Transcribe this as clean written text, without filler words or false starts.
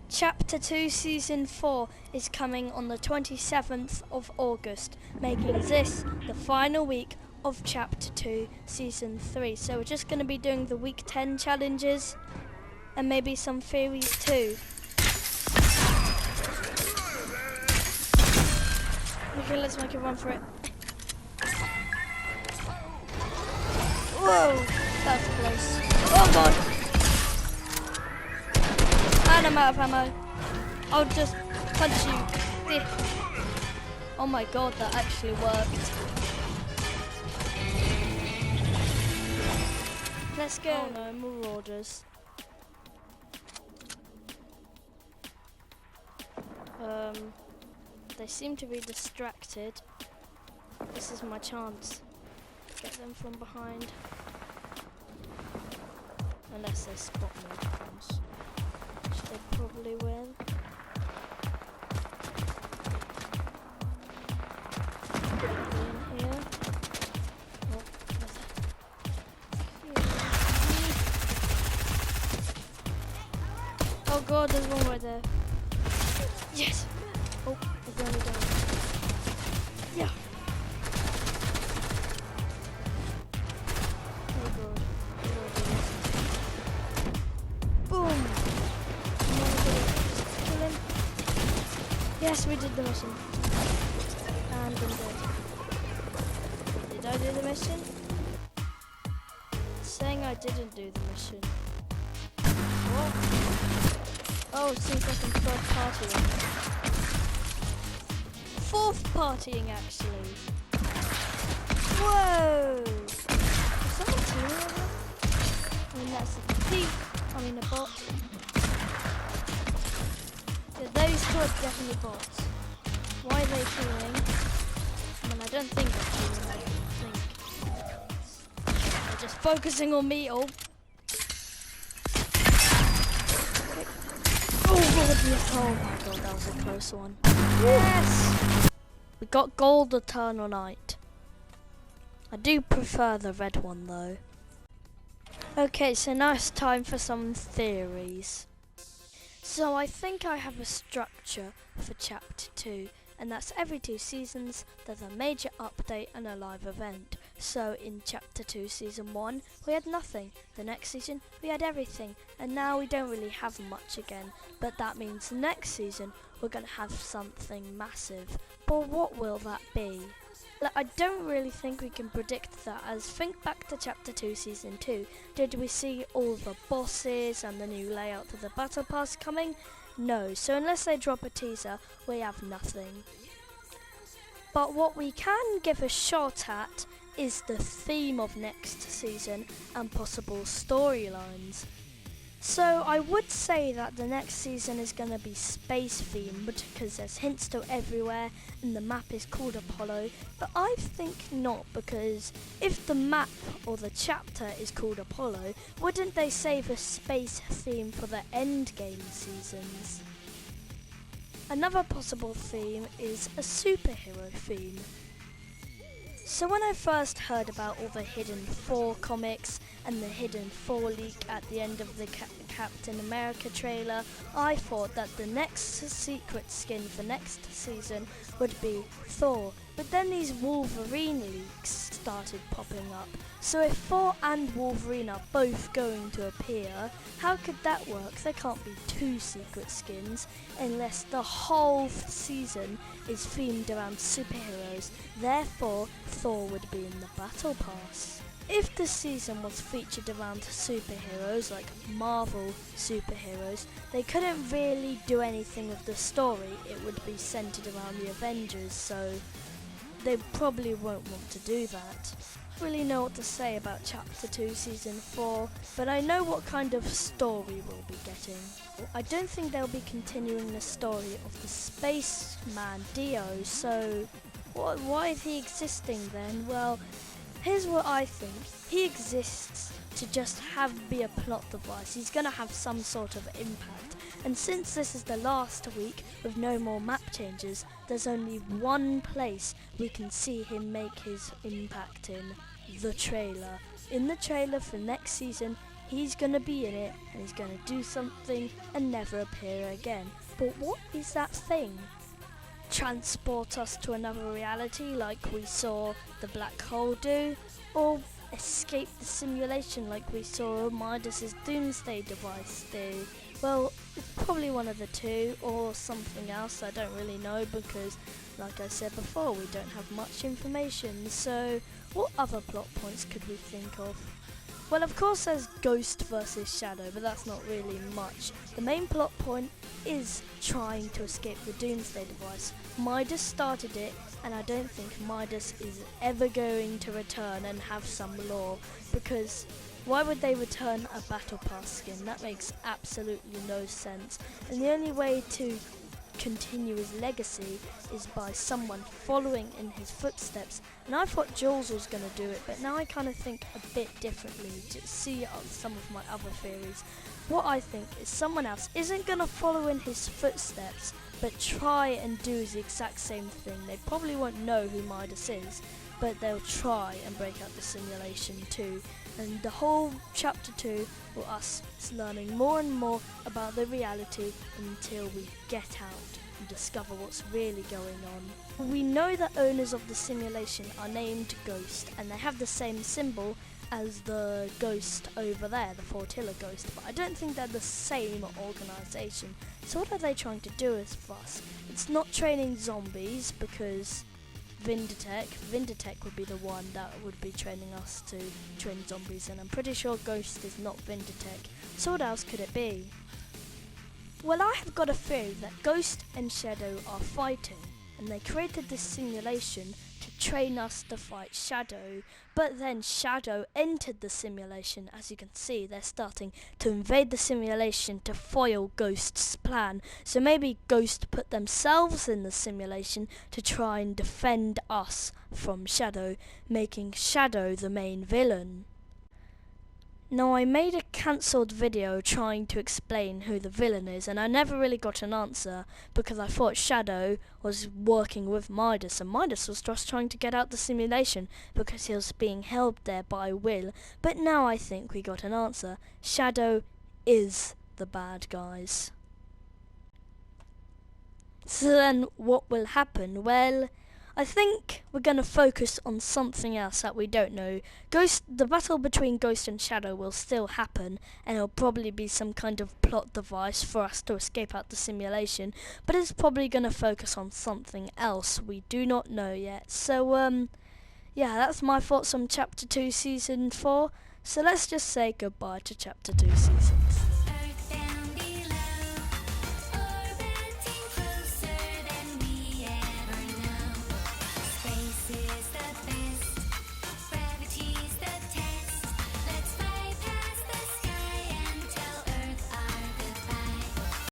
Chapter 2 Season 4 is coming on the 27th of August, making this the final week of Chapter 2 Season 3. So we're just going to be doing the week 10 challenges and maybe some theories too. Okay, let's make a run for it. Whoa, that's close. Oh god! And I'm out of ammo. I'll just punch you. Oh my god, that actually worked. Let's go. Oh no, marauders. They seem to be distracted. This is my chance. Get them from behind. Unless they spot me, of course. Which they probably will. In here. Oh, oh god, there's one right there. Yes! Oh, it's only down. Yeah! Oh god. Boom! Kill him. Yes, we did the mission. And I'm dead. Did I do the mission? It's saying I didn't do the mission. What? Oh, it seems like I'm third partying. Fourth partying, actually. Whoa! Is that a team over? I mean, that's a thief. I mean, a bot. Yeah, those two are definitely bots. Why are they teaming? I mean, I don't think they're teaming. I think they're just focusing on me. Oh. Oh my god, that was a close one. Yes! We got gold eternal night. I do prefer the red one though. Okay, so now it's time for some theories. So I think I have a structure for chapter 2, and that's every 2 seasons there's a major update and a live event. So in chapter 2 season 1 we had nothing, the next season we had everything, and now we don't really have much again, but that means next season we're going to have something massive. But what will that be? I don't really think we can predict that, as think back to chapter 2 season 2. Did we see all the bosses and the new layout of the battle pass coming? No, so unless they drop a teaser we have nothing. But what we can give a shot at is the theme of next season and possible storylines. So I would say that the next season is going to be space themed because there's hints to everywhere and the map is called Apollo, but I think not, because if the map or the chapter is called Apollo, wouldn't they save a space theme for the endgame seasons? Another possible theme is a superhero theme. So when I first heard about all the Hidden 4 comics and the Hidden 4 leak at the end of the Captain America trailer, I thought that the next secret skin for next season would be Thor. But then these Wolverine leaks started popping up. So if Thor and Wolverine are both going to appear, how could that work? There can't be 2 secret skins unless the whole season is themed around superheroes. Therefore, Thor would be in the battle pass. If the season was featured around superheroes, like Marvel superheroes, they couldn't really do anything with the story. It would be centered around the Avengers, so they probably won't want to do that. I don't really know what to say about Chapter 2 Season 4, but I know what kind of story we'll be getting. I don't think they'll be continuing the story of the spaceman Dio, so why is he existing then? Well, here's what I think. He exists to just be a plot device. He's going to have some sort of impact. And since this is the last week with no more map changes, there's only one place we can see him make his impact in: the trailer. In the trailer for next season, he's gonna be in it and he's gonna do something and never appear again. But what is that thing? Transport us to another reality like we saw the black hole do, or escape the simulation like we saw Midas's doomsday device do? Well, it's probably one of the two, or something else. I don't really know because, like I said before, we don't have much information. So what other plot points could we think of? Well, of course there's Ghost versus Shadow, but that's not really much. The main plot point is trying to escape the Doomsday device. Midas started it, and I don't think Midas is ever going to return and have some lore, because why would they return a Battle Pass skin? That makes absolutely no sense. And the only way to continue his legacy is by someone following in his footsteps, and I thought Jules was going to do it, but now I kind of think a bit differently. To see some of my other theories, what I think is someone else isn't going to follow in his footsteps but try and do the exact same thing. They probably won't know who Midas is, but they'll try and break out the simulation too. And the whole chapter 2 will us learning more and more about the reality until we get out and discover what's really going on. We know the owners of the simulation are named Ghost, and they have the same symbol as the ghost over there, the Fortilla Ghost, but I don't think they're the same organisation. So what are they trying to do with us? It's not training zombies, because Vindertech would be the one that would be training us to train zombies, and I'm pretty sure Ghost is not Vindertech. So what else could it be? Well, I have got a theory that Ghost and Shadow are fighting, and they created this simulation to train us to fight Shadow, but then Shadow entered the simulation. As you can see, they're starting to invade the simulation to foil Ghost's plan. So maybe Ghost put themselves in the simulation to try and defend us from Shadow, making Shadow the main villain. Now, I made a cancelled video trying to explain who the villain is, and I never really got an answer because I thought Shadow was working with Midas, and Midas was just trying to get out the simulation because he was being held there by Will. But now I think we got an answer. Shadow is the bad guys. So then what will happen? Well, I think we're going to focus on something else that we don't know. The battle between Ghost and Shadow will still happen, and it'll probably be some kind of plot device for us to escape out the simulation, but it's probably going to focus on something else we do not know yet. So, yeah, that's my thoughts on Chapter 2 Season 4. So let's just say goodbye to Chapter 2 Season 4.